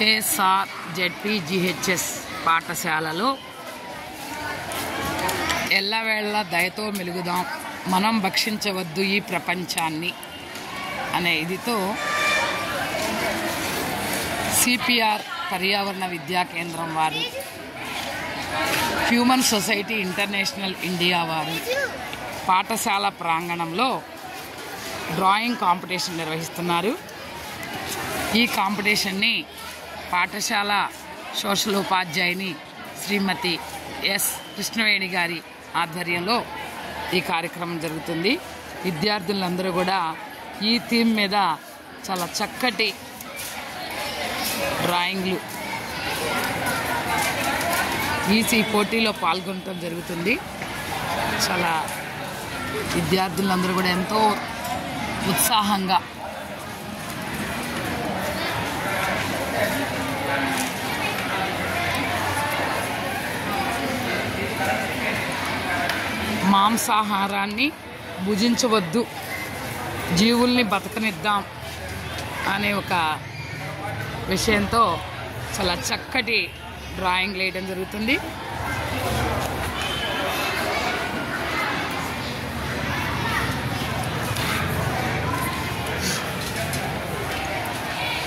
KSR జెడ్పీజీహెచ్ఎస్ పాఠశాలలో ఎల్లవేళ దయతో మెలుగుదాం, మనం భక్షించవద్దు ఈ ప్రపంచాన్ని అనే ఇదితో సిపిఆర్ పర్యావరణ విద్యా కేంద్రం వారు, హ్యూమన్ సొసైటీ ఇంటర్నేషనల్ ఇండియా వారు పాఠశాల ప్రాంగణంలో డ్రాయింగ్ కాంపిటీషన్ నిర్వహిస్తున్నారు. ఈ కాంపిటీషన్ని పాఠశాల సోషల్ ఉపాధ్యాయుని శ్రీమతి ఎస్ కృష్ణవేణి గారి ఆధ్వర్యంలో ఈ కార్యక్రమం జరుగుతుంది. విద్యార్థులందరూ కూడా ఈ థీమ్ మీద చాలా చక్కటి డ్రాయింగ్లు గీసి పోటీలో పాల్గొనడం జరుగుతుంది. చాలా విద్యార్థులందరూ కూడా ఎంతో ఉత్సాహంగా మాంసాహారాన్ని భుజించవద్దు, జీవుల్ని బతకనిద్దాం అనే ఒక విషయంతో చాలా చక్కటి డ్రాయింగ్ వేయడం జరుగుతుంది.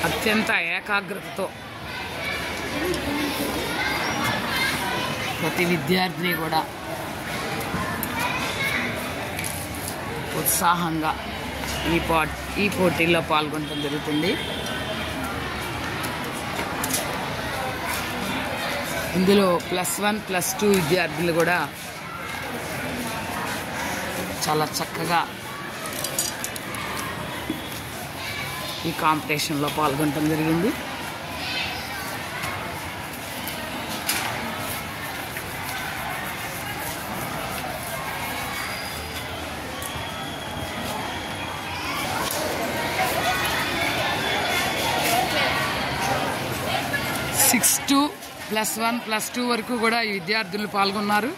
అత్యంత ఏకాగ్రతతో ప్రతి విద్యార్థిని కూడా ఉత్సాహంగా ఈ పోటీల్లో పాల్గొనడం జరుగుతుంది. ఇందులో +1, +2 విద్యార్థులు కూడా చాలా చక్కగా ఈ కాంపిటీషన్లో పాల్గొనడం జరిగింది. +2, +1, +2 వరకు కూడా ఈ విద్యార్థులు పాల్గొన్నారు.